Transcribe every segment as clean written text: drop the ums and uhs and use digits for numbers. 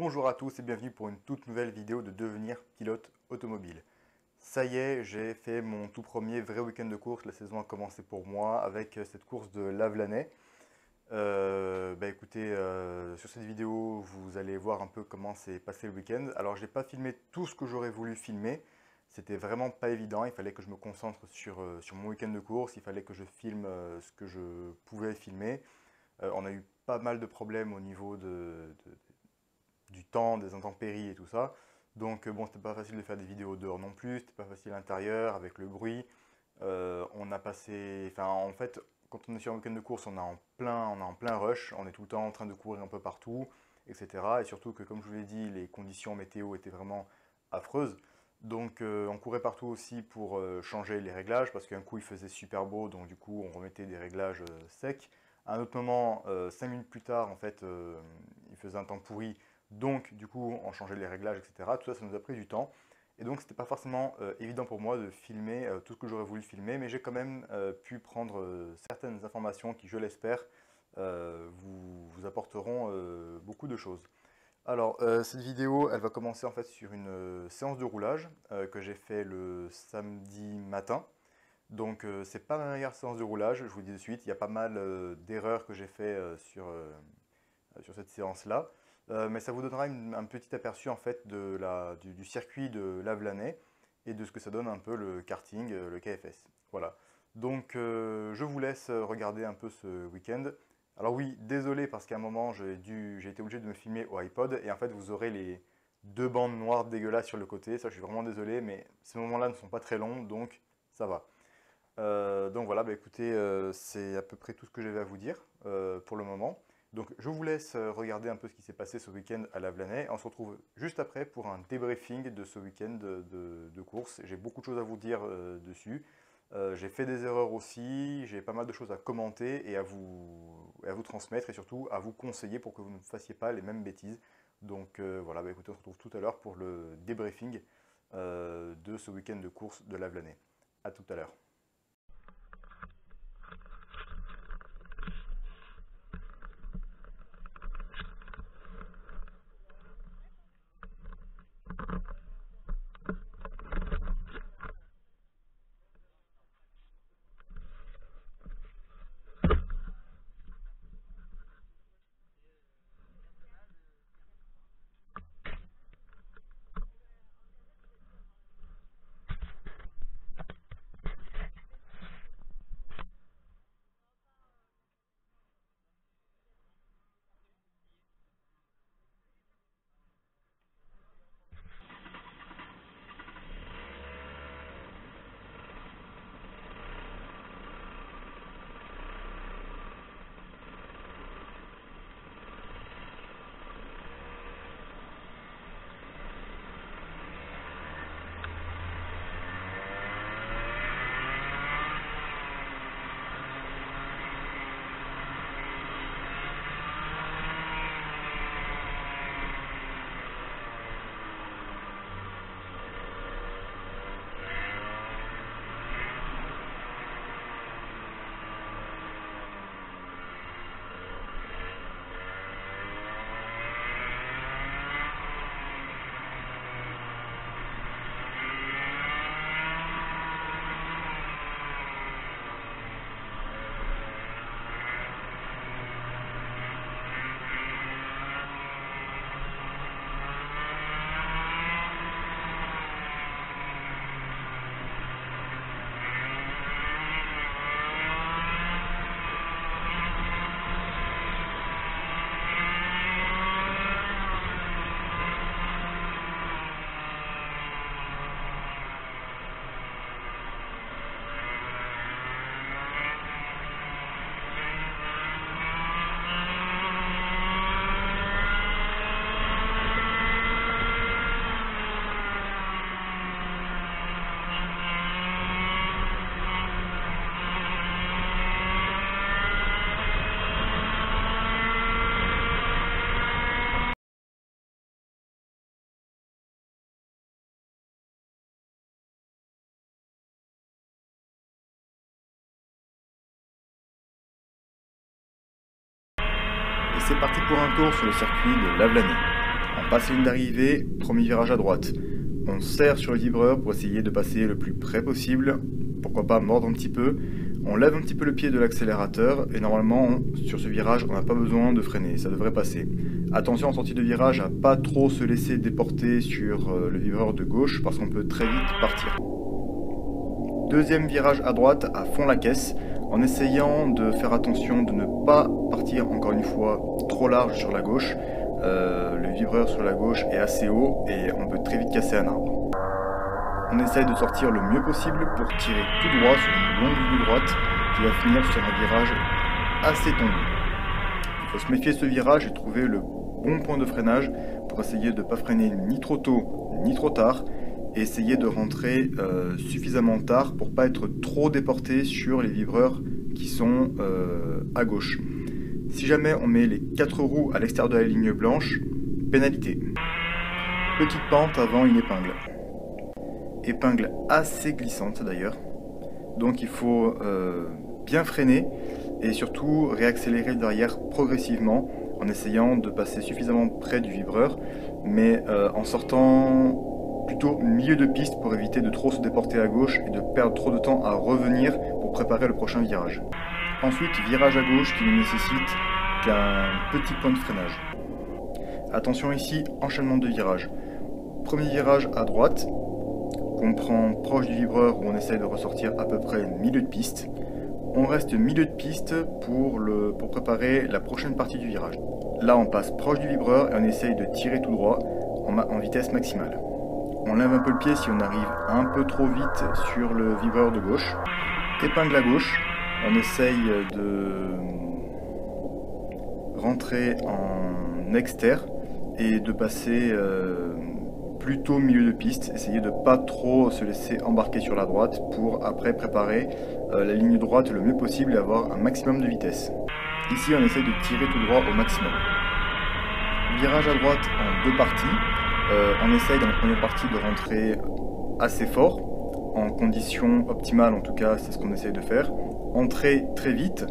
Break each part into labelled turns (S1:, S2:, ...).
S1: Bonjour à tous et bienvenue pour une toute nouvelle vidéo de devenir pilote automobile. Ça y est, j'ai fait mon tout premier vrai week-end de course, la saison a commencé pour moi avec cette course de Lavelanet. Écoutez, sur cette vidéo, vous allez voir un peu comment s'est passé le week-end. Alors, j'ai pas filmé tout ce que j'aurais voulu filmer, c'était vraiment pas évident, il fallait que je me concentre sur mon week-end de course, il fallait que je filme ce que je pouvais filmer. On a eu pas mal de problèmes au niveau du temps, des intempéries et tout ça. Donc bon, c'était pas facile de faire des vidéos dehors non plus, c'était pas facile à l'intérieur avec le bruit. On a passé, enfin en fait, quand on est sur un week-end de course, on est en plein rush, on est tout le temps en train de courir un peu partout, etc. Et surtout que, comme je vous l'ai dit, les conditions météo étaient vraiment affreuses. Donc on courait partout aussi pour changer les réglages, parce qu'un coup il faisait super beau, donc du coup on remettait des réglages secs. À un autre moment, 5 minutes plus tard, en fait, il faisait un temps pourri, donc du coup on changeait les réglages, etc. Tout ça, ça nous a pris du temps. Et donc c'était pas forcément évident pour moi de filmer tout ce que j'aurais voulu filmer, mais j'ai quand même pu prendre certaines informations qui, je l'espère, vous apporteront beaucoup de choses. Alors, cette vidéo, elle va commencer en fait sur une séance de roulage que j'ai fait le samedi matin. Donc, c'est pas ma meilleure séance de roulage, je vous le dis de suite. Il y a pas mal d'erreurs que j'ai fait sur cette séance-là. Mais ça vous donnera un petit aperçu en fait du circuit de Lavelanet et de ce que ça donne un peu le karting, le KFS. Voilà. Donc, je vous laisse regarder un peu ce week-end. Alors oui, désolé parce qu'à un moment j'ai été obligé de me filmer au iPod et en fait vous aurez les deux bandes noires dégueulasses sur le côté. Ça, je suis vraiment désolé, mais ces moments-là ne sont pas très longs, donc ça va. Donc voilà, écoutez, c'est à peu près tout ce que j'avais à vous dire pour le moment. Donc je vous laisse regarder un peu ce qui s'est passé ce week-end à Lavelanet. On se retrouve juste après pour un débriefing de ce week-end de course. J'ai beaucoup de choses à vous dire dessus. J'ai fait des erreurs aussi, j'ai pas mal de choses à commenter et à vous transmettre et surtout à vous conseiller pour que vous ne fassiez pas les mêmes bêtises. Donc voilà, écoutez, on se retrouve tout à l'heure pour le débriefing de ce week-end de course de Lavelanet. A tout à l'heure. Et c'est parti pour un tour sur le circuit de Lavelanet. En passe la ligne d'arrivée, premier virage à droite. On serre sur le vibreur pour essayer de passer le plus près possible, pourquoi pas mordre un petit peu. On lève un petit peu le pied de l'accélérateur et normalement sur ce virage on n'a pas besoin de freiner, ça devrait passer. Attention en sortie de virage à pas trop se laisser déporter sur le vibreur de gauche parce qu'on peut très vite partir. Deuxième virage à droite à fond la caisse en essayant de faire attention de ne pas partir encore une fois trop large sur la gauche. Le vibreur sur la gauche est assez haut et on peut très vite casser un arbre. On essaye de sortir le mieux possible pour tirer tout droit sur une longue ligne droite qui va finir sur un virage assez tendu. Il faut se méfier de ce virage et trouver le bon point de freinage pour essayer de ne pas freiner ni trop tôt ni trop tard et essayer de rentrer suffisamment tard pour ne pas être trop déporté sur les vibreurs qui sont à gauche. Si jamais on met les 4 roues à l'extérieur de la ligne blanche, pénalité. Petite pente avant une épingle. Épingle assez glissante d'ailleurs. Donc il faut bien freiner et surtout réaccélérer derrière progressivement en essayant de passer suffisamment près du vibreur, mais en sortant plutôt milieu de piste pour éviter de trop se déporter à gauche et de perdre trop de temps à revenir pour préparer le prochain virage. Ensuite, virage à gauche qui ne nécessite qu'un petit point de freinage. Attention ici, enchaînement de virages. Premier virage à droite, qu'on prend proche du vibreur où on essaye de ressortir à peu près milieu de piste. On reste milieu de piste pour préparer la prochaine partie du virage. Là, on passe proche du vibreur et on essaye de tirer tout droit en vitesse maximale. On lève un peu le pied si on arrive un peu trop vite sur le vibreur de gauche. Épingle à gauche, on essaye de rentrer en exter et de passer plutôt milieu de piste, essayer de pas trop se laisser embarquer sur la droite pour après préparer la ligne droite le mieux possible et avoir un maximum de vitesse. Ici on essaye de tirer tout droit au maximum. Virage à droite en deux parties. On essaye dans la première partie de rentrer assez fort, en conditions optimales en tout cas, c'est ce qu'on essaye de faire. Entrer très vite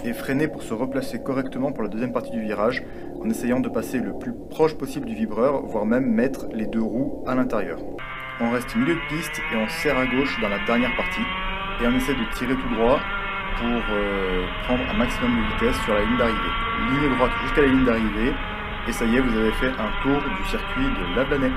S1: et freiner pour se replacer correctement pour la deuxième partie du virage, en essayant de passer le plus proche possible du vibreur, voire même mettre les deux roues à l'intérieur. On reste milieu de piste et on serre à gauche dans la dernière partie, et on essaie de tirer tout droit pour prendre un maximum de vitesse sur la ligne d'arrivée. Ligne droite jusqu'à la ligne d'arrivée, et ça y est, vous avez fait un tour du circuit de Lavelanet.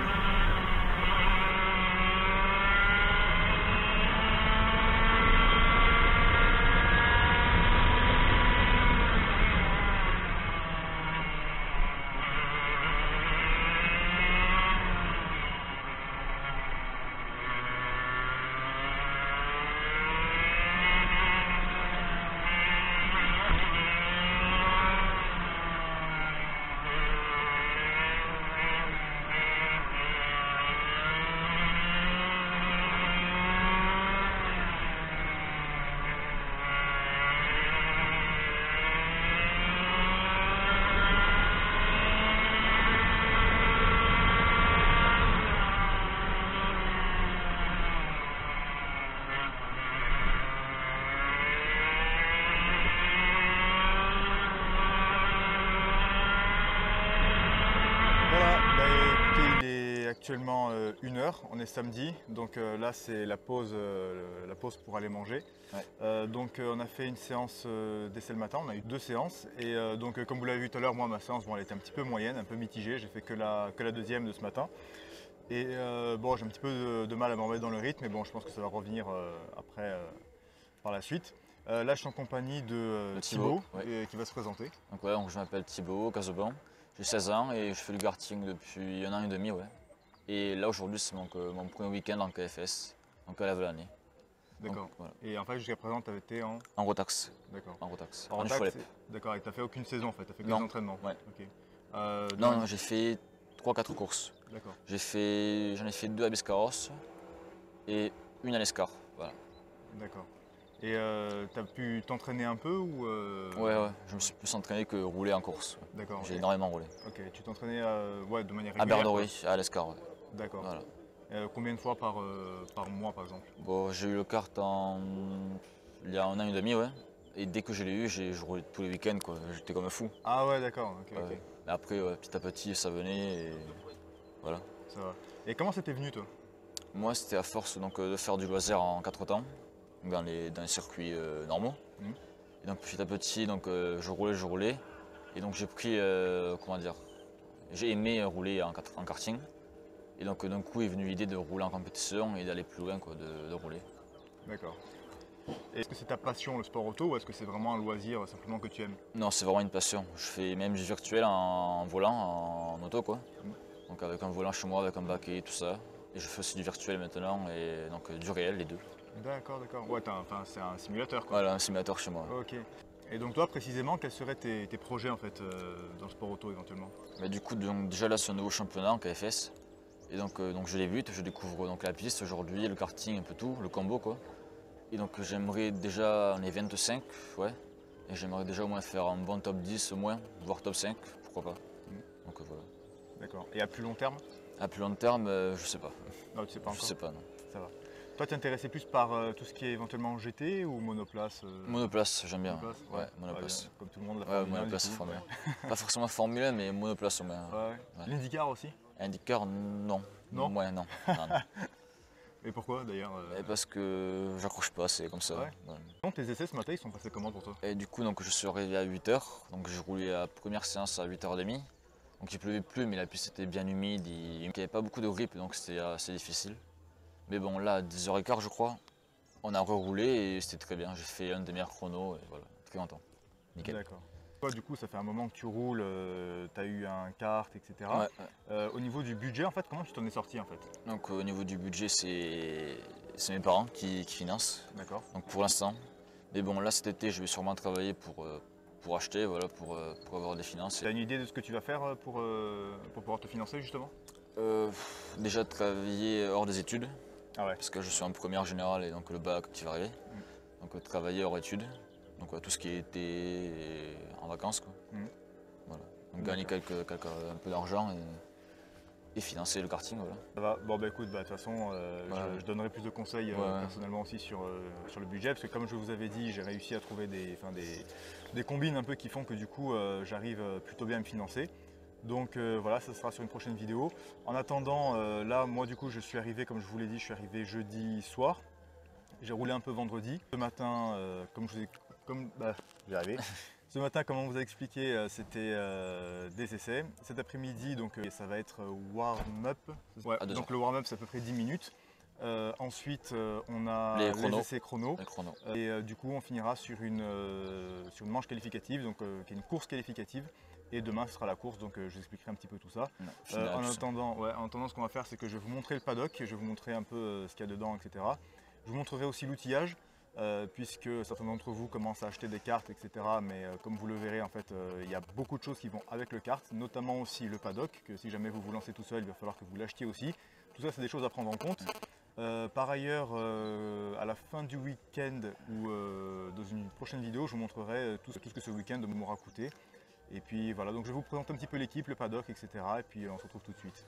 S1: Actuellement 1h, on est samedi, donc là c'est la pause pour aller manger. Ouais. Donc on a fait une séance d'essai le matin, on a eu 2 séances et donc comme vous l'avez vu tout à l'heure, moi ma séance elle était un petit peu moyenne, un peu mitigée, j'ai fait que la deuxième de ce matin. Et bon, j'ai un petit peu de mal à me remettre dans le rythme, mais bon je pense que ça va revenir après par la suite. Là je suis en compagnie de Thibaut ouais. Qui va se présenter.
S2: Donc, ouais, donc je m'appelle Thibaut Casaubon, j'ai 16 ans et je fais du karting depuis 1 an et demi. Ouais. Et là aujourd'hui c'est mon premier week-end en KFS, donc à Lavelanet.
S1: D'accord. Voilà. Et en fait jusqu'à présent tu avais été en
S2: rotax.
S1: D'accord.
S2: En rotax.
S1: En d'accord, et tu n'as fait aucune saison en fait, tu as fait que des entraînements.
S2: Ouais.
S1: Okay.
S2: Non, j'ai fait 3-4 courses.
S1: D'accord.
S2: J'en ai fait 2 à Biscarrosse et une à l'Escar. Voilà.
S1: D'accord. Et tu as pu t'entraîner un peu ou
S2: Ouais, je me suis plus entraîné que rouler en course.
S1: D'accord.
S2: J'ai énormément roulé.
S1: Ok, tu t'entraînais ouais, de manière régulière?
S2: À Berdory, à l'Escar. Ouais.
S1: D'accord.
S2: Voilà.
S1: Combien de fois par mois par exemple?
S2: Bon, j'ai eu le kart il y a 1 an et demi, ouais. Et dès que je l'ai eu, je roulais tous les week-ends, quoi. J'étais comme un fou.
S1: Ah ouais, d'accord. Okay, okay.
S2: Mais après, ouais, petit à petit, ça venait et voilà.
S1: Ça va. Et comment c'était venu toi?
S2: Moi, c'était à force donc, de faire du loisir en 4 temps, dans les circuits normaux.
S1: Mhm.
S2: Et donc petit à petit, donc, je roulais. Et donc j'ai pris, comment dire, j'ai aimé rouler en karting. Et donc d'un coup est venue l'idée de rouler en compétition et d'aller plus loin, quoi, de rouler.
S1: D'accord. Et est-ce que c'est ta passion le sport auto ou est-ce que c'est vraiment un loisir simplement que tu aimes?
S2: Non, c'est vraiment une passion. Je fais même du virtuel en volant, en moto, quoi.
S1: Mhm.
S2: Donc avec un volant chez moi, avec un baquet, tout ça. Et je fais aussi du virtuel maintenant et donc du réel, les deux.
S1: D'accord, d'accord. Ouais, enfin, c'est un simulateur quoi.
S2: Voilà, un simulateur chez moi.
S1: Ok. Et donc toi précisément, quels seraient tes projets en fait dans le sport auto éventuellement?
S2: Mais du coup, donc, déjà là, c'est un nouveau championnat en KFS. Et donc je débute, je découvre donc la piste aujourd'hui, le karting, un peu tout, le combo, quoi. Et donc j'aimerais déjà, on est 25, ouais. Et j'aimerais déjà au moins faire un bon top 10 au moins, voire top 5, pourquoi pas.
S1: Mhm.
S2: Donc voilà.
S1: D'accord. Et à plus long terme?
S2: À plus long terme, je sais pas.
S1: Non, tu sais pas
S2: Je
S1: encore.
S2: sais pas, non.
S1: Ça va. Toi, t'es intéressé plus par tout ce qui est éventuellement GT ou monoplace
S2: Monoplace, j'aime bien.
S1: Monoplace,
S2: Ouais,
S1: ouais.
S2: monoplace.
S1: Bien, comme tout le monde, la
S2: Ouais,
S1: Formule 1,
S2: monoplace,
S1: du coup.
S2: Formule 1. Pas forcément Formule 1, mais monoplace au moins.
S1: Ouais.
S2: Ouais.
S1: L'IndyCar aussi?
S2: IndyCar, non.
S1: Non.
S2: Ouais, non. Non, non.
S1: Et pourquoi d'ailleurs
S2: Et parce que j'accroche pas, c'est comme ça.
S1: Ouais.
S2: Ouais.
S1: Donc, tes essais ce matin, ils sont passés comment pour toi?
S2: Et du coup, donc, je suis arrivé à 8h. Donc j'ai roulé la première séance à 8h30. Donc il pleuvait plus, mais la piste était bien humide. Il n'y avait pas beaucoup de grip, donc c'était assez difficile. Mais bon, là, à 10h15, je crois, on a reroulé et c'était très bien. J'ai fait un des meilleurs chronos et voilà, très content. Nickel.
S1: D'accord. Toi, du coup, ça fait un moment que tu roules, tu as eu un kart, etc.
S2: Ouais,
S1: Au niveau du budget, en fait, comment tu t'en es sorti en fait?
S2: donc au niveau du budget, c'est mes parents qui financent.
S1: D'accord.
S2: Donc pour l'instant. Mais bon, là cet été, je vais sûrement travailler pour acheter, voilà, pour avoir des finances.
S1: Tu as une idée de ce que tu vas faire pour pouvoir te financer justement?
S2: Déjà travailler hors des études,
S1: Ah ouais.
S2: parce que je suis en première générale et donc le bac qui va arriver. Donc travailler hors études, donc tout ce qui était en vacances, quoi. Voilà. Donc gagner un peu d'argent et financer le karting, voilà.
S1: Ça va. Bon bah écoute, bah, de toute façon,
S2: Ouais.
S1: je donnerai plus de conseils
S2: Ouais.
S1: personnellement aussi sur le budget, parce que comme je vous avais dit, j'ai réussi à trouver des combines un peu qui font que du coup j'arrive plutôt bien à me financer. Donc voilà, ça sera sur une prochaine vidéo. En attendant, là moi du coup je suis arrivé, comme je vous l'ai dit, je suis arrivé jeudi soir. J'ai roulé un peu vendredi. Ce matin, comme je vous ai... j'y arrivé. Ce matin, comme on vous a expliqué, c'était des essais. Cet après-midi, donc ça va être warm-up. Ouais,
S2: À 2
S1: donc
S2: heures.
S1: le warm-up, c'est à peu près 10 minutes. Ensuite, on a
S2: Les chronos.
S1: essais chrono.
S2: Le chrono.
S1: Et du coup, on finira sur une manche qualificative, donc qui est une course qualificative. Et demain, ce sera la course, donc je vous expliquerai un petit peu tout ça.
S2: Non, final,
S1: En
S2: tout ça.
S1: attendant, ce qu'on va faire, c'est que je vais vous montrer le paddock, je vais vous montrer un peu ce qu'il y a dedans, etc. Je vous montrerai aussi l'outillage, puisque certains d'entre vous commencent à acheter des cartes, etc. Mais comme vous le verrez, en fait, il y a beaucoup de choses qui vont avec le kart, notamment aussi le paddock, que si jamais vous vous lancez tout seul, il va falloir que vous l'achetiez aussi. Tout ça, c'est des choses à prendre en compte. Par ailleurs, à la fin du week-end ou dans une prochaine vidéo, je vous montrerai tout ce que ce week-end m'aura coûté. Et puis voilà, donc je vais vous présenter un petit peu l'équipe, le paddock, etc. Et puis on se retrouve tout de suite.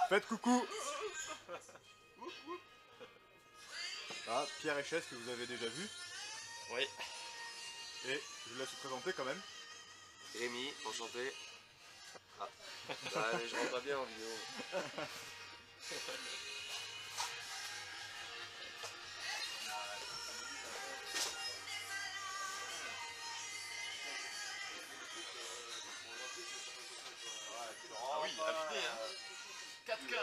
S1: Faites coucou. Ah, Pierre Echesse que vous avez déjà vu.
S3: Oui,
S1: Et je vous laisse vous présenter quand même.
S3: Rémi, enchanté. Ah, bah, mais je rentre pas bien en vidéo.
S4: Ah oui, affiné, hein. 4K.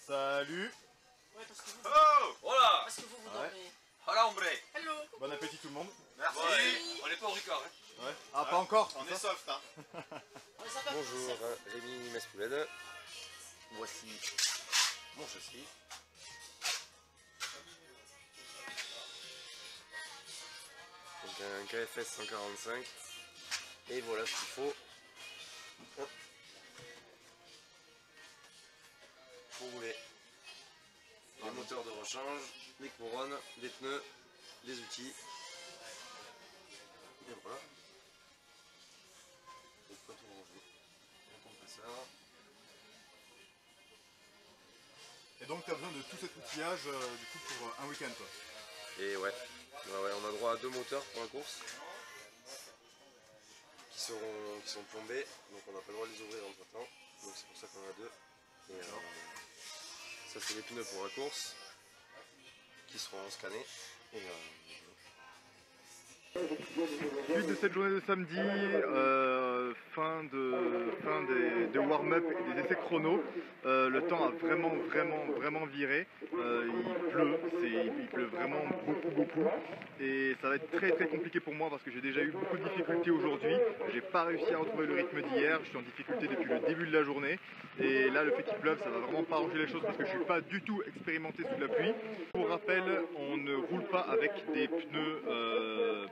S1: Salut.
S5: Ouais, parce que vous,
S4: Oh, voilà.
S5: parce que vous
S1: Ouais.
S5: dormez.
S4: Hola, hombre.
S5: Hello.
S1: Bon appétit tout le monde.
S4: Merci.
S5: Ouais.
S4: On n'est pas au record, hein.
S1: Ouais. Ah, pas encore.
S4: On
S1: c'est
S4: est
S1: ça
S4: soft, hein.
S5: Ouais, ça va,
S3: Bonjour,
S5: ça.
S3: Rémi Maspoulède. Voici mon châssis. Donc un KFS 145. Et voilà ce qu'il faut. Hop. Pour rouler. Les moteurs de rechange, les couronnes, les pneus, les outils. Et voilà. Donc pas tout ranger. Le compresseur.
S1: Et donc tu as besoin de tout cet outillage du coup pour un week-end quoi.
S3: Et ouais, on a droit à 2 moteurs pour la course qui sont plombés, donc on n'a pas le droit de les ouvrir entre temps, donc c'est pour ça qu'on en a 2. Et ça c'est les pneus pour la course qui seront scannés. Et
S1: Suite de cette journée de samedi, fin des warm-up et des essais chrono, le temps a vraiment viré. Il pleut vraiment beaucoup et ça va être très compliqué pour moi parce que j'ai déjà eu beaucoup de difficultés aujourd'hui. J'ai pas réussi à retrouver le rythme d'hier, je suis en difficulté depuis le début de la journée et là le fait qu'il pleuve ça va vraiment pas arranger les choses parce que je suis pas du tout expérimenté sous la pluie. Pour rappel, on ne roule pas avec des pneus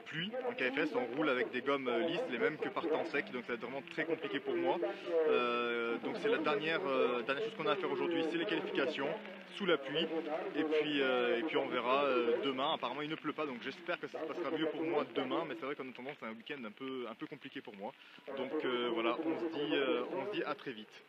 S1: pluie en KFS, on roule avec des gommes lisses, les mêmes que par temps sec, donc ça va être vraiment très compliqué pour moi. Donc c'est la dernière chose qu'on a à faire aujourd'hui, c'est les qualifications sous la pluie, et puis on verra demain. Apparemment il ne pleut pas, donc j'espère que ça se passera mieux pour moi demain, mais c'est vrai qu'en attendant c'est un week-end un peu compliqué pour moi. Donc voilà, on se dit à très vite.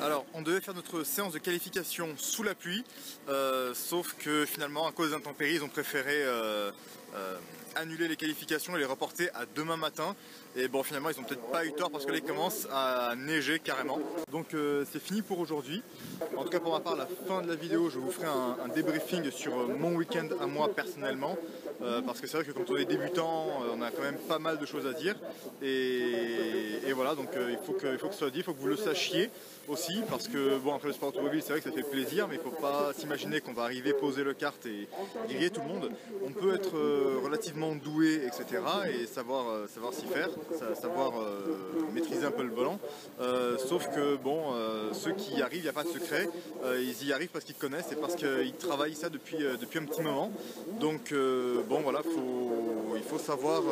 S1: Alors, on devait faire notre séance de qualification sous la pluie, sauf que finalement, à cause des intempéries, ils ont préféré annuler les qualifications et les reporter à demain matin. Et bon, finalement, ils ont peut-être pas eu tort parce que là, il commence à neiger carrément. Donc, c'est fini pour aujourd'hui. En tout cas, pour ma part, à la fin de la vidéo, je vous ferai un débriefing sur mon week-end à moi personnellement. Parce que c'est vrai que quand on est débutant, on a quand même pas mal de choses à dire. Et voilà, donc il faut que ce soit dit, il faut que vous le sachiez aussi, parce que bon, après le sport automobile, c'est vrai que ça fait plaisir, mais il ne faut pas s'imaginer qu'on va arriver, poser le kart et griller tout le monde. On peut être relativement doué, etc. et savoir s'y faire, savoir maîtriser un peu le volant. Sauf que bon, ceux qui y arrivent, il n'y a pas de secret, ils y arrivent parce qu'ils connaissent et parce qu'ils travaillent ça depuis un petit moment. Donc bon voilà, il faut savoir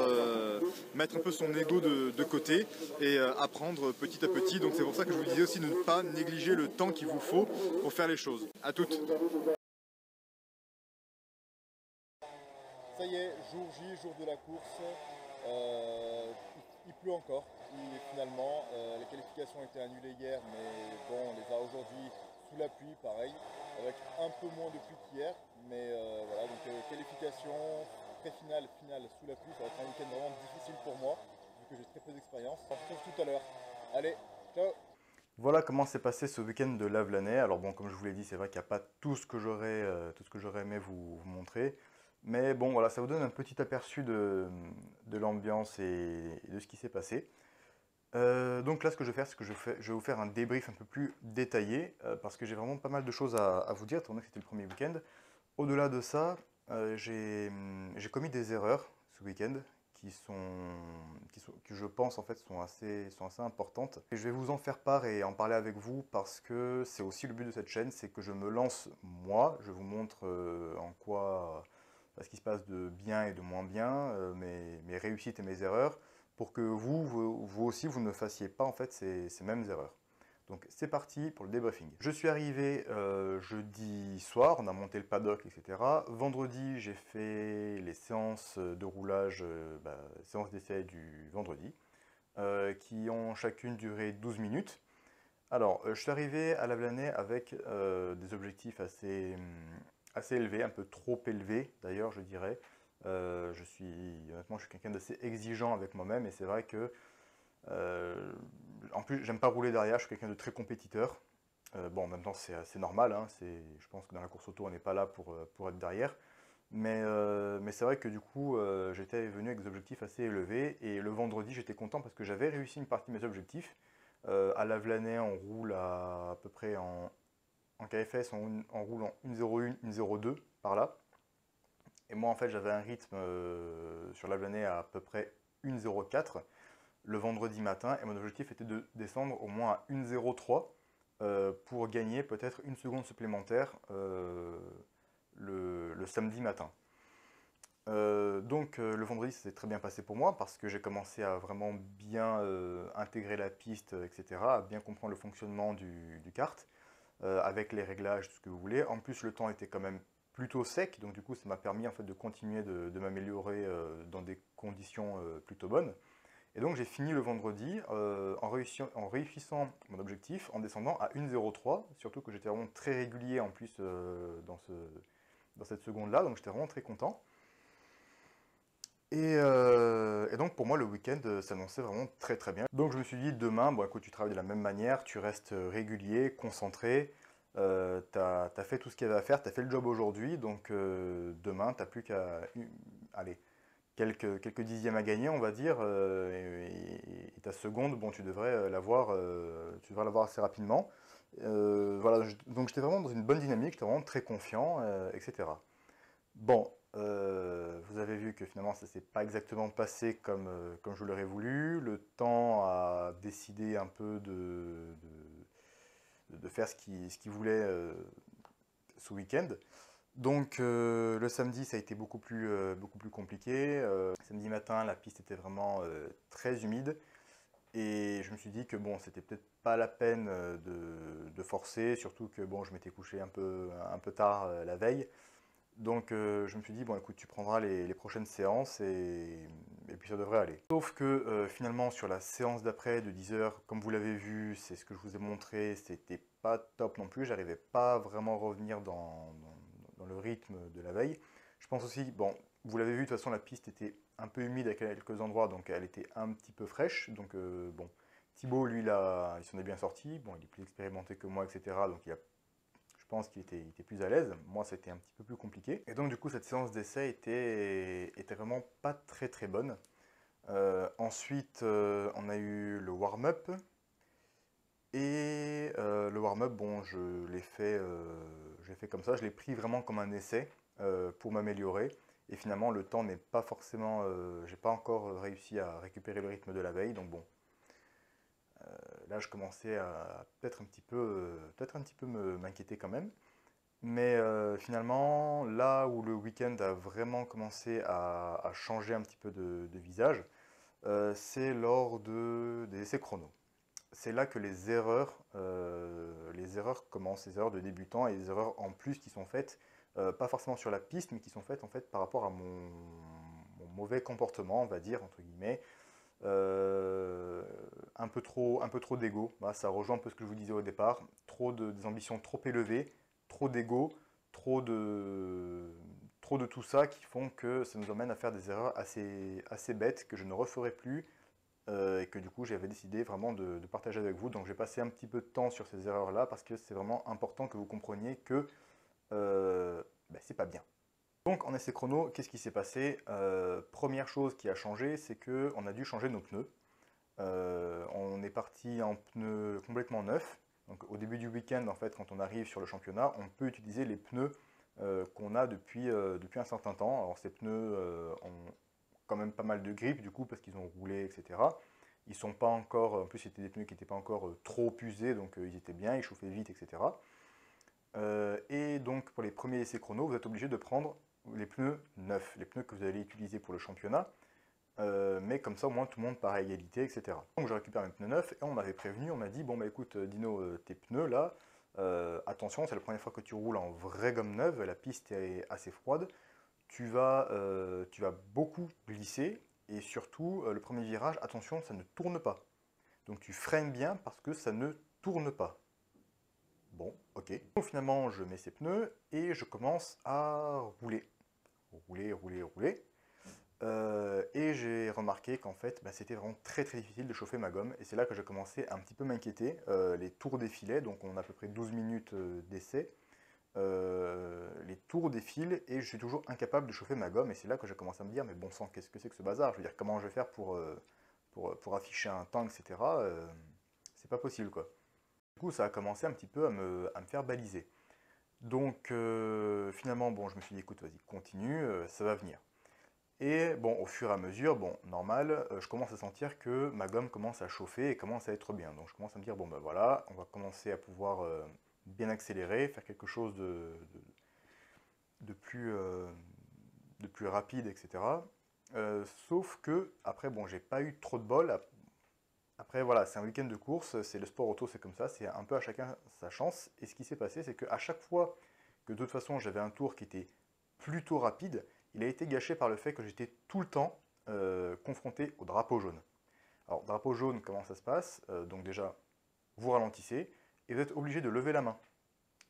S1: mettre un peu son ego de côté et apprendre petit à petit. Donc c'est pour ça que je vous disais aussi de ne pas négliger le temps qu'il vous faut pour faire les choses. À toutes. Ça y est, jour J, jour de la course. Il pleut encore. Finalement, les qualifications ont été annulées hier, mais bon, on les a aujourd'hui sous la pluie, pareil, avec un peu moins de pluie qu'hier. Mais voilà, donc qualification, pré-finale, finale sous la pluie, ça va être un week-end vraiment difficile pour moi, vu que j'ai très peu d'expérience. On se retrouve tout à l'heure. Allez, ciao! Voilà comment s'est passé ce week-end de Lavelanet. Alors bon, comme je vous l'ai dit, c'est vrai qu'il n'y a pas tout ce que j'aurais aimé vous montrer. Mais bon, voilà, ça vous donne un petit aperçu de l'ambiance et de ce qui s'est passé. Donc là, ce que je vais faire, c'est que je vais vous faire un débrief un peu plus détaillé, parce que j'ai vraiment pas mal de choses à vous dire, étant donné que c'était le premier week-end. Au-delà de ça, j'ai commis des erreurs ce week-end, que je pense en fait sont assez importantes. Et je vais vous en faire part et en parler avec vous parce que c'est aussi le but de cette chaîne, c'est que je me lance moi, je vous montre en quoi ce qui se passe de bien et de moins bien, mes réussites et mes erreurs, pour que vous aussi vous ne fassiez pas en fait ces mêmes erreurs. Donc c'est parti pour le débriefing. Je suis arrivé jeudi soir, on a monté le paddock, etc. Vendredi, j'ai fait les séances de roulage, séances d'essai du vendredi, qui ont chacune duré 12 minutes. Alors, je suis arrivé à Lavelanet avec des objectifs assez élevés, un peu trop élevés d'ailleurs, je dirais. Honnêtement, je suis quelqu'un d'assez exigeant avec moi-même et c'est vrai que en plus, j'aime pas rouler derrière, je suis quelqu'un de très compétiteur. Bon, en même temps, c'est assez normal, hein, je pense que dans la course auto, on n'est pas là pour être derrière. Mais c'est vrai que du coup, j'étais venu avec des objectifs assez élevés. Et le vendredi, j'étais content parce que j'avais réussi une partie de mes objectifs. À Lavelanet, on roule à peu près en KFS, on roule en 1.01, 1.02 par là. Et moi, en fait, j'avais un rythme sur Lavelanet à peu près 1.04 le vendredi matin, et mon objectif était de descendre au moins à 1.03 pour gagner peut-être une seconde supplémentaire le samedi matin. Donc le vendredi, ça s'est très bien passé pour moi parce que j'ai commencé à vraiment bien intégrer la piste, etc., à bien comprendre le fonctionnement du kart, avec les réglages, tout ce que vous voulez. En plus, le temps était quand même plutôt sec, donc du coup ça m'a permis en fait de continuer de m'améliorer dans des conditions plutôt bonnes. Et donc j'ai fini le vendredi en réussissant mon objectif en descendant à 1,03, surtout que j'étais vraiment très régulier en plus dans cette seconde-là, donc j'étais vraiment très content. Et donc pour moi le week-end s'annonçait vraiment très très bien. Donc je me suis dit demain, bon écoute, tu travailles de la même manière, tu restes régulier, concentré, tu as fait tout ce qu'il y avait à faire, tu as fait le job aujourd'hui, donc demain tu n'as plus qu'à allez, quelques dixièmes à gagner on va dire, et ta seconde, bon tu devrais l'avoir assez rapidement. Voilà, donc j'étais vraiment dans une bonne dynamique, j'étais vraiment très confiant, etc. Bon, vous avez vu que finalement ça s'est pas exactement passé comme je l'aurais voulu. Le temps a décidé un peu de faire ce qu'il voulait ce week-end. Donc le samedi ça a été beaucoup plus compliqué. Samedi matin la piste était vraiment très humide. Et je me suis dit que bon, c'était peut-être pas la peine de forcer, surtout que bon, je m'étais couché un peu tard la veille. Donc je me suis dit, bon écoute, tu prendras les prochaines séances et puis ça devrait aller. Sauf que finalement sur la séance d'après de 10 heures, comme vous l'avez vu, c'est ce que je vous ai montré, c'était pas top non plus, j'arrivais pas vraiment à revenir dans le rythme de la veille. Je pense aussi, bon, vous l'avez vu, de toute façon la piste était un peu humide à quelques endroits, donc elle était un petit peu fraîche. Donc bon, Thibaut, lui, il s'en est bien sorti, bon, il est plus expérimenté que moi, etc. Donc je pense qu'il était plus à l'aise. Moi, c'était un petit peu plus compliqué. Et donc, du coup, cette séance d'essai était vraiment pas très très bonne. Ensuite, on a eu le warm-up. Et le warm-up, bon, je l'ai fait comme ça. Je l'ai pris vraiment comme un essai pour m'améliorer. Et finalement, le temps n'est pas forcément... j'ai pas encore réussi à récupérer le rythme de la veille. Donc bon, là, je commençais à peut-être un petit peu m'inquiéter quand même. Mais finalement, là où le week-end a vraiment commencé à changer un petit peu de visage, c'est lors des essais chrono. C'est là que les erreurs commencent, les erreurs de débutants et les erreurs en plus qui sont faites, pas forcément sur la piste, mais qui sont faites en fait par rapport à mon mauvais comportement, on va dire, entre guillemets. Un peu trop d'ego. Voilà, ça rejoint un peu ce que je vous disais au départ. Des ambitions trop élevées, trop d'ego, trop de tout ça qui font que ça nous emmène à faire des erreurs assez bêtes que je ne referai plus et que du coup j'avais décidé vraiment de partager avec vous. Donc j'ai passé un petit peu de temps sur ces erreurs-là parce que c'est vraiment important que vous compreniez que c'est pas bien. Donc en essai chrono, qu'est-ce qui s'est passé? Première chose qui a changé, c'est qu'on a dû changer nos pneus. On est parti en pneus complètement neufs. Donc au début du week-end, en fait, quand on arrive sur le championnat, on peut utiliser les pneus qu'on a depuis un certain temps. Alors ces pneus ont quand même pas mal de grippe du coup parce qu'ils ont roulé, etc. Ils sont pas encore, en plus c'était des pneus qui n'étaient pas encore trop usés, donc ils étaient bien, ils chauffaient vite, etc. Et donc pour les premiers essais chrono, vous êtes obligé de prendre les pneus neufs, les pneus que vous allez utiliser pour le championnat, mais comme ça au moins tout le monde part à égalité, etc. Donc je récupère mes pneus neufs et on m'avait prévenu, on m'a dit bon bah écoute Dino, tes pneus là, attention c'est la première fois que tu roules en vraie gomme neuve, la piste est assez froide, tu vas beaucoup glisser et surtout le premier virage, attention ça ne tourne pas. Donc tu freines bien parce que ça ne tourne pas. Bon, ok. Donc finalement, je mets ces pneus et je commence à rouler. Rouler. Et j'ai remarqué qu'en fait, c'était vraiment très très difficile de chauffer ma gomme. Et c'est là que j'ai commencé à un petit peu m'inquiéter. Les tours défilaient, donc on a à peu près 12 minutes d'essai. Les tours défilent et je suis toujours incapable de chauffer ma gomme. Et c'est là que j'ai commencé à me dire, mais bon sang, qu'est-ce que c'est que ce bazar? Je veux dire, comment je vais faire pour afficher un temps, etc. C'est pas possible, quoi. Du coup, ça a commencé un petit peu à me faire baliser. Donc, finalement, bon, je me suis dit, écoute, vas-y, continue, ça va venir. Et bon, au fur et à mesure, bon, normal, je commence à sentir que ma gomme commence à chauffer et commence à être bien. Donc, je commence à me dire, bon, ben voilà, on va commencer à pouvoir bien accélérer, faire quelque chose de plus rapide, etc. Sauf que, après, bon, j'ai pas eu trop de bol. Après, voilà, c'est un week-end de course, c'est le sport auto, c'est comme ça, c'est un peu à chacun sa chance. Et ce qui s'est passé, c'est qu'à chaque fois que de toute façon j'avais un tour qui était plutôt rapide, il a été gâché par le fait que j'étais tout le temps confronté au drapeau jaune. Alors, drapeau jaune, comment ça se passe? Donc déjà, vous ralentissez et vous êtes obligé de lever la main.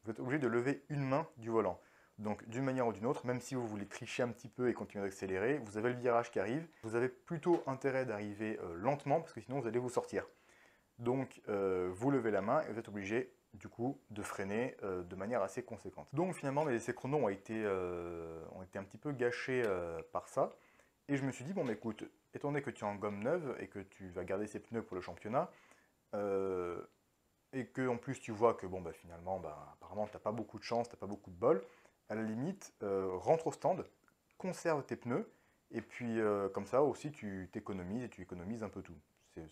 S1: Vous êtes obligé de lever une main du volant. Donc, d'une manière ou d'une autre, même si vous voulez tricher un petit peu et continuer d'accélérer, vous avez le virage qui arrive. Vous avez plutôt intérêt d'arriver lentement parce que sinon vous allez vous sortir. Donc, vous levez la main et vous êtes obligé, du coup, de freiner de manière assez conséquente. Donc, finalement, mes essais chrono ont été un petit peu gâchés par ça. Et je me suis dit, bon, mais écoute, étant donné que tu es en gomme neuve et que tu vas garder ces pneus pour le championnat, et que en plus tu vois que bon, bah, finalement, bah, apparemment, tu n'as pas beaucoup de chance, tu n'as pas beaucoup de bol, à la limite, rentre au stand, conserve tes pneus, et puis comme ça aussi, tu t'économises et tu économises un peu tout.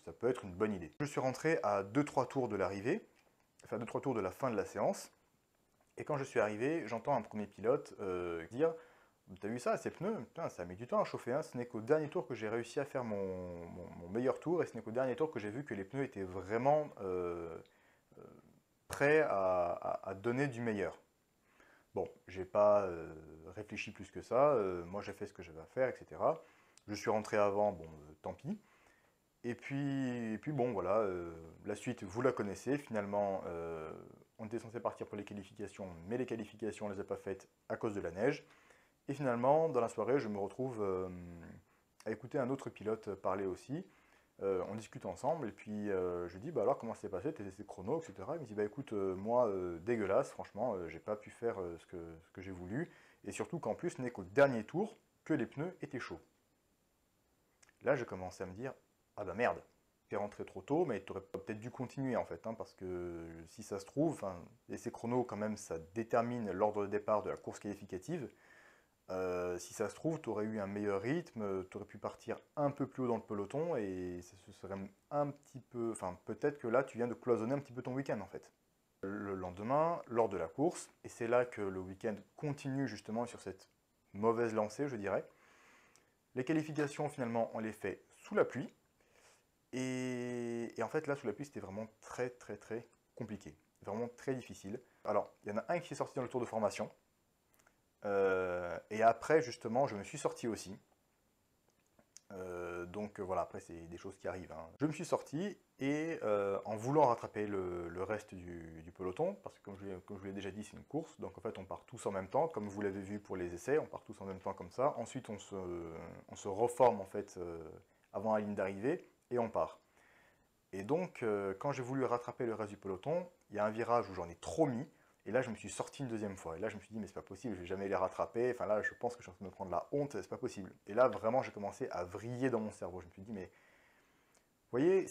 S1: Ça peut être une bonne idée. Je suis rentré à 2-3 tours de l'arrivée, enfin 2-3 tours de la fin de la séance, et quand je suis arrivé, j'entends un premier pilote dire: t'as vu ça, ces pneus? Putain, ça a mis du temps à chauffer, hein. Ce n'est qu'au dernier tour que j'ai réussi à faire mon meilleur tour, et ce n'est qu'au dernier tour que j'ai vu que les pneus étaient vraiment prêts à donner du meilleur. Bon, j'ai pas réfléchi plus que ça, moi j'ai fait ce que j'avais à faire, etc. Je suis rentré avant, bon, tant pis. Et puis bon, voilà, la suite, vous la connaissez. Finalement, on était censé partir pour les qualifications, mais les qualifications, on ne les a pas faites à cause de la neige. Et finalement, dans la soirée, je me retrouve à écouter un autre pilote parler aussi. On discute ensemble, et puis je lui dis, bah alors comment ça s'est passé, tes essais chrono, etc. Il me dit, bah écoute, moi, dégueulasse, franchement, j'ai pas pu faire ce que j'ai voulu, et surtout qu'en plus, ce n'est qu'au dernier tour que les pneus étaient chauds. Là, j'ai commencé à me dire, ah bah merde, t'es rentré trop tôt, mais t'aurais peut-être dû continuer en fait, hein, parce que si ça se trouve, l'essai chrono, quand même, ça détermine l'ordre de départ de la course qualificative. Si ça se trouve, tu aurais eu un meilleur rythme, tu aurais pu partir un peu plus haut dans le peloton et ça se serait un petit peu. Enfin, peut-être que là, tu viens de cloisonner un petit peu ton week-end en fait. Le lendemain, lors de la course, et c'est là que le week-end continue justement sur cette mauvaise lancée, je dirais. Les qualifications, finalement, on les fait sous la pluie. Et en fait, là, sous la pluie, c'était vraiment très, très, très compliqué. Vraiment très difficile. Alors, il y en a un qui est sorti dans le tour de formation. Et après, justement, je me suis sorti aussi. Donc voilà, après, c'est des choses qui arrivent, hein. Je me suis sorti et en voulant rattraper le reste du peloton, parce que comme je vous l'ai déjà dit, c'est une course, donc en fait, on part tous en même temps, comme vous l'avez vu pour les essais, on part tous en même temps comme ça. Ensuite, on se reforme en fait avant la ligne d'arrivée et on part. Et donc, quand j'ai voulu rattraper le reste du peloton, il y a un virage où j'en ai trop mis. Et là, je me suis sorti une deuxième fois. Et là, je me suis dit, mais c'est pas possible, je vais jamais les rattraper. Enfin là, je pense que je suis en train de me prendre la honte, c'est pas possible. Et là, vraiment, j'ai commencé à vriller dans mon cerveau. Je me suis dit, mais vous voyez,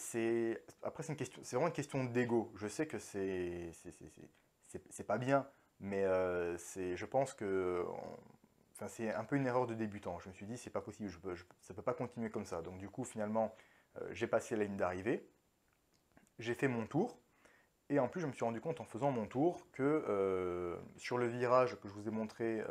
S1: après, c'est vraiment une question d'ego. Je sais que c'est pas bien, mais je pense que enfin, c'est un peu une erreur de débutant. Je me suis dit, c'est pas possible, ça peut pas continuer comme ça. Donc du coup, finalement, j'ai passé la ligne d'arrivée, j'ai fait mon tour. Et en plus, je me suis rendu compte en faisant mon tour que sur le virage que je vous ai montré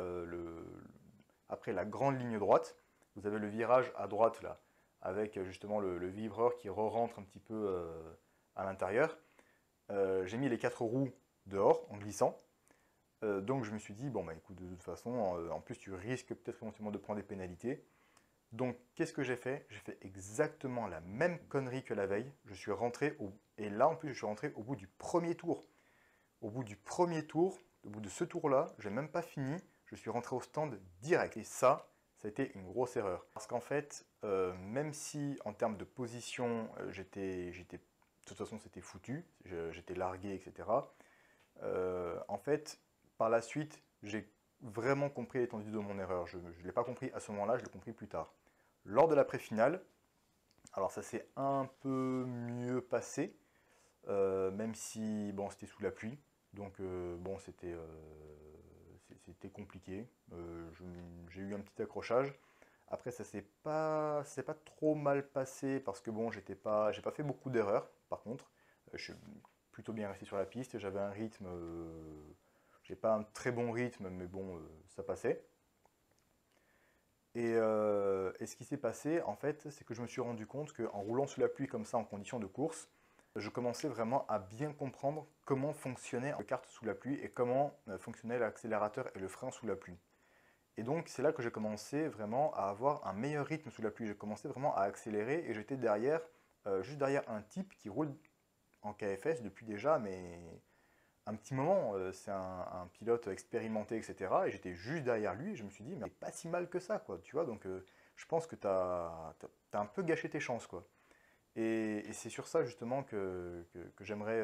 S1: après la grande ligne droite, vous avez le virage à droite là, avec justement le vibreur qui re-rentre un petit peu à l'intérieur. J'ai mis les 4 roues dehors en glissant. Donc je me suis dit, bon bah écoute, de toute façon, en plus tu risques peut-être éventuellement de prendre des pénalités. Donc, qu'est-ce que j'ai fait? J'ai fait exactement la même connerie que la veille. Je suis rentré, et là en plus, je suis rentré au bout du premier tour. Au bout du premier tour, au bout de ce tour-là, j'ai même pas fini, je suis rentré au stand direct. Et ça a été une grosse erreur. Parce qu'en fait, même si en termes de position, de toute façon, c'était foutu, j'étais largué, etc. En fait, par la suite, j'ai vraiment compris l'étendue de mon erreur. Je ne l'ai pas compris à ce moment-là, je l'ai compris plus tard. Lors de l'après-finale, alors ça s'est un peu mieux passé, même si bon, c'était sous la pluie, donc bon, c'était compliqué. J'ai eu un petit accrochage. Après, ça s'est pas trop mal passé parce que bon, j'ai pas fait beaucoup d'erreurs. Par contre, je suis plutôt bien resté sur la piste. J'avais un rythme, j'ai pas un très bon rythme, mais bon, ça passait. Et ce qui s'est passé, en fait, c'est que je me suis rendu compte qu'en roulant sous la pluie comme ça en condition de course, je commençais vraiment à bien comprendre comment fonctionnait le kart sous la pluie et comment fonctionnait l'accélérateur et le frein sous la pluie. Et donc c'est là que j'ai commencé vraiment à avoir un meilleur rythme sous la pluie. J'ai commencé vraiment à accélérer et j'étais derrière, juste derrière un type qui roule en KFS depuis déjà, mais un petit moment. C'est un pilote expérimenté, etc. Et j'étais juste derrière lui et je me suis dit, mais c'est pas si mal que ça, quoi. Tu vois, donc je pense que t'as un peu gâché tes chances, quoi. Et c'est sur ça justement que j'aimerais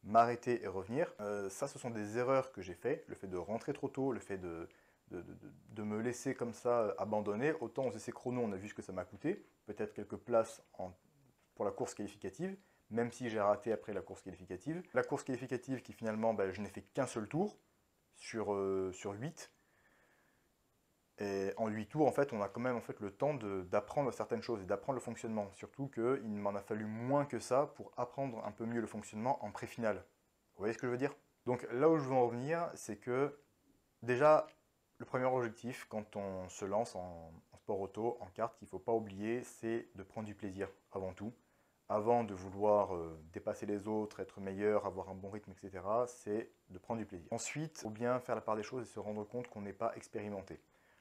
S1: m'arrêter et revenir. Ça, ce sont des erreurs que j'ai fait. Le fait de rentrer trop tôt, le fait de me laisser comme ça abandonner. Autant aux essais chrono, on a vu ce que ça m'a coûté. Peut-être quelques places pour la course qualificative, même si j'ai raté après la course qualificative. La course qualificative qui finalement, je n'ai fait qu'un seul tour sur 8. Et en 8 tours, en fait, on a quand même en fait, le temps d'apprendre certaines choses et d'apprendre le fonctionnement. Surtout qu'il m'en a fallu moins que ça pour apprendre un peu mieux le fonctionnement en pré-finale. Vous voyez ce que je veux dire? Donc là où je veux en revenir, c'est que déjà, le premier objectif quand on se lance en sport auto, en kart, qu'il ne faut pas oublier, c'est de prendre du plaisir avant tout. Avant de vouloir dépasser les autres, être meilleur, avoir un bon rythme, etc., c'est de prendre du plaisir. Ensuite, il faut bien faire la part des choses et se rendre compte qu'on n'est pas expérimenté.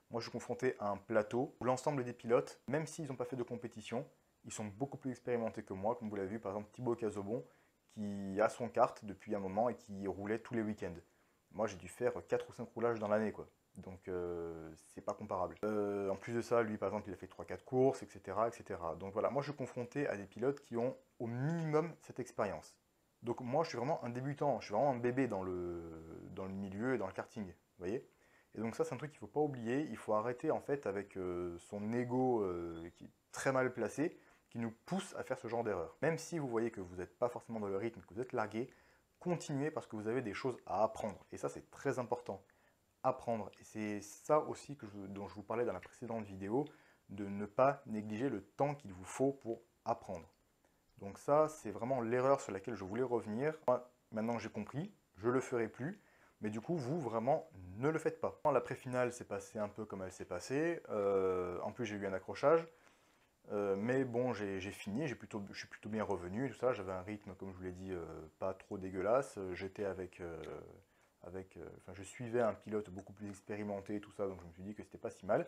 S1: Moi, je suis confronté à un plateau où l'ensemble des pilotes, même s'ils n'ont pas fait de compétition, ils sont beaucoup plus expérimentés que moi, comme vous l'avez vu, par exemple Thibaut Casobon, qui a son kart depuis un moment et qui roulait tous les week-ends. Moi, j'ai dû faire 4 ou 5 roulages dans l'année, quoi. Donc, c'est pas comparable. En plus de ça, lui, par exemple, il a fait 3-4 courses, etc., etc. Donc voilà, moi, je suis confronté à des pilotes qui ont au minimum cette expérience. Donc moi, je suis vraiment un débutant, je suis vraiment un bébé dans le milieu et dans le karting, vous voyez? Et donc ça, c'est un truc qu'il ne faut pas oublier. Il faut arrêter en fait avec son ego qui est très mal placé, qui nous pousse à faire ce genre d'erreur. Même si vous voyez que vous n'êtes pas forcément dans le rythme, que vous êtes largué, continuez parce que vous avez des choses à apprendre. Et ça, c'est très important. Apprendre. Et c'est ça aussi dont je vous parlais dans la précédente vidéo, de ne pas négliger le temps qu'il vous faut pour apprendre. Donc ça, c'est vraiment l'erreur sur laquelle je voulais revenir. Moi, maintenant j'ai compris, je ne le ferai plus. Mais du coup, vous, vraiment, ne le faites pas. La pré-finale s'est passée un peu comme elle s'est passée. En plus, j'ai eu un accrochage. Mais bon, j'ai fini, je suis plutôt bien revenu et tout ça. J'avais un rythme, comme je vous l'ai dit, pas trop dégueulasse. J'étais je suivais un pilote beaucoup plus expérimenté et tout ça, donc je me suis dit que c'était pas si mal.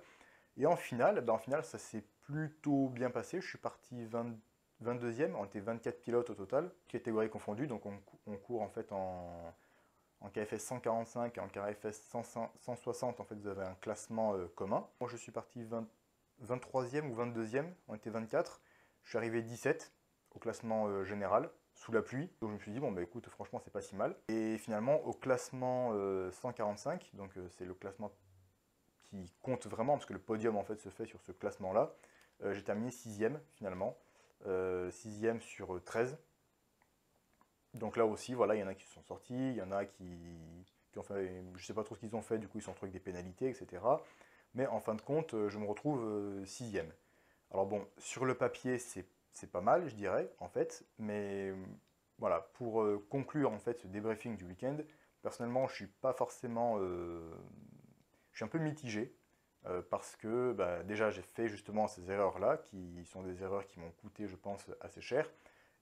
S1: Et en finale, ça s'est plutôt bien passé. Je suis parti 22e, on était 24 pilotes au total, catégories confondues, donc on court en fait en KFS 145 et en KFS 160, en fait, vous avez un classement commun. Moi, je suis parti 23e ou 22e, on était 24. Je suis arrivé 17 au classement général, sous la pluie. Donc je me suis dit, bon, bah écoute, franchement, c'est pas si mal. Et finalement, au classement 145, donc c'est le classement qui compte vraiment, parce que le podium, en fait, se fait sur ce classement-là. J'ai terminé 6e, finalement. 6e sur 13. Donc là aussi, voilà, il y en a qui se sont sortis, il y en a qui ont fait, je ne sais pas trop ce qu'ils ont fait, du coup ils sont retrouvés avec des pénalités, etc. Mais en fin de compte, je me retrouve 6e. Alors bon, sur le papier, c'est pas mal, je dirais, en fait, mais voilà, pour conclure en fait ce débriefing du week-end, personnellement, je suis pas forcément, je suis un peu mitigé, parce que déjà j'ai fait justement ces erreurs-là, qui sont des erreurs qui m'ont coûté, je pense, assez cher,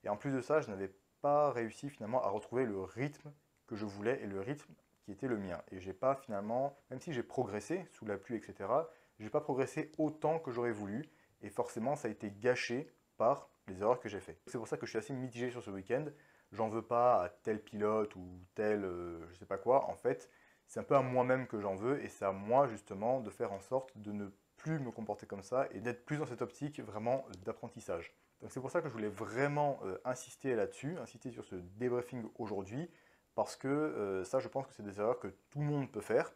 S1: et en plus de ça, je n'avais pas réussi finalement à retrouver le rythme que je voulais et le rythme qui était le mien. Et j'ai pas finalement, même si j'ai progressé sous la pluie, etc., j'ai pas progressé autant que j'aurais voulu. Et forcément, ça a été gâché par les erreurs que j'ai faites. C'est pour ça que je suis assez mitigé sur ce week-end. J'en veux pas à tel pilote ou tel je sais pas quoi. En fait, c'est un peu à moi-même que j'en veux. Et c'est à moi justement de faire en sorte de ne plus me comporter comme ça et d'être plus dans cette optique vraiment d'apprentissage. Donc c'est pour ça que je voulais vraiment insister là-dessus, insister sur ce débriefing aujourd'hui, parce que ça, je pense que c'est des erreurs que tout le monde peut faire,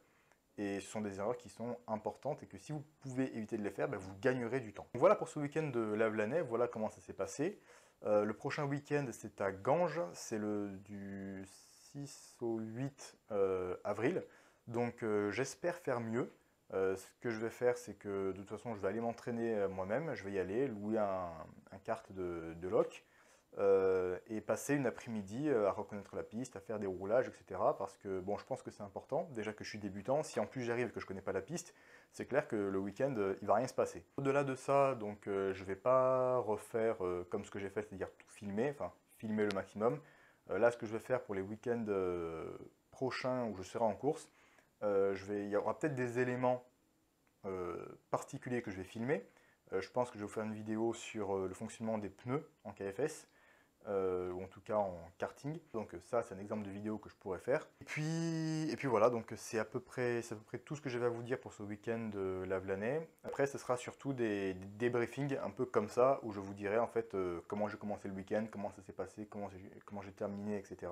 S1: et ce sont des erreurs qui sont importantes, et que si vous pouvez éviter de les faire, vous gagnerez du temps. Donc voilà pour ce week-end de Lavelanet, voilà comment ça s'est passé. Le prochain week-end, c'est à Ganges, c'est du 6 au 8 avril, donc j'espère faire mieux. Ce que je vais faire, c'est que de toute façon, je vais aller m'entraîner moi-même. Je vais y aller, louer un kart de loc et passer une après-midi à reconnaître la piste, à faire des roulages, etc. Parce que bon, je pense que c'est important. Déjà que je suis débutant, si en plus j'arrive et que je ne connais pas la piste, c'est clair que le week-end, il va rien se passer. Au-delà de ça, donc, je ne vais pas refaire comme ce que j'ai fait, c'est-à-dire tout filmer. Enfin, filmer le maximum. Là, ce que je vais faire pour les week-ends prochains où je serai en course, il y aura peut-être des éléments particuliers que je vais filmer. Je pense que je vais vous faire une vidéo sur le fonctionnement des pneus en KFS, ou en tout cas en karting. Donc ça, c'est un exemple de vidéo que je pourrais faire. Et puis voilà, donc c'est à peu près tout ce que j'avais à vous dire pour ce week-end de Lavelanet. Après, ce sera surtout des débriefings un peu comme ça, où je vous dirai en fait comment j'ai commencé le week-end, comment ça s'est passé, comment j'ai terminé, etc.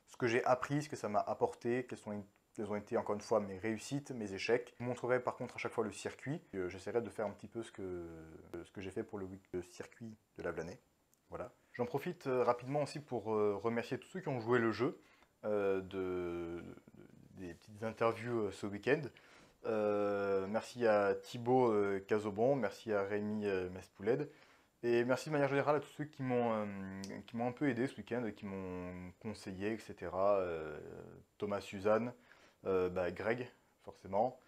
S1: Ce que j'ai appris, ce que ça m'a apporté, quelles ont été encore une fois mes réussites, mes échecs. Je vous montrerai par contre à chaque fois le circuit. J'essaierai de faire un petit peu ce que j'ai fait pour le circuit de Lavelanet. Voilà. J'en profite rapidement aussi pour remercier tous ceux qui ont joué le jeu, des petites interviews ce week-end. Merci à Thibaut Cazobon, merci à Rémi Mespouled. Et merci de manière générale à tous ceux qui m'ont un peu aidé ce week-end, qui m'ont conseillé, etc. Thomas, Suzanne, Greg, forcément.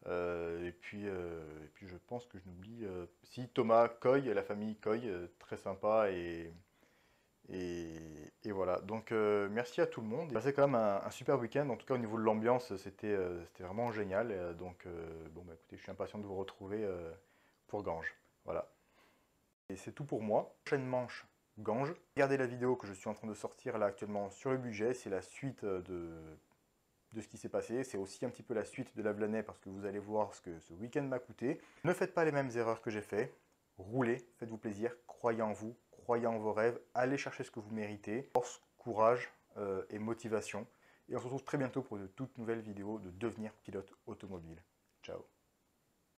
S1: Et puis je pense que je n'oublie... si, Thomas, Coy, la famille Coy, très sympa. Et voilà. Donc merci à tout le monde. J'ai passé quand même un super week-end. En tout cas, au niveau de l'ambiance, c'était vraiment génial. Donc, bon, écoutez, je suis impatient de vous retrouver pour Ganges. Voilà. Et c'est tout pour moi. Prochaine manche, Ganges. Regardez la vidéo que je suis en train de sortir là actuellement sur le budget. C'est la suite de ce qui s'est passé. C'est aussi un petit peu la suite de Lavelanet parce que vous allez voir ce que ce week-end m'a coûté. Ne faites pas les mêmes erreurs que j'ai fait. Roulez, faites-vous plaisir, croyez en vous, croyez en vos rêves, allez chercher ce que vous méritez. Force, courage et motivation. Et on se retrouve très bientôt pour de toutes nouvelles vidéos de devenir pilote automobile. Ciao.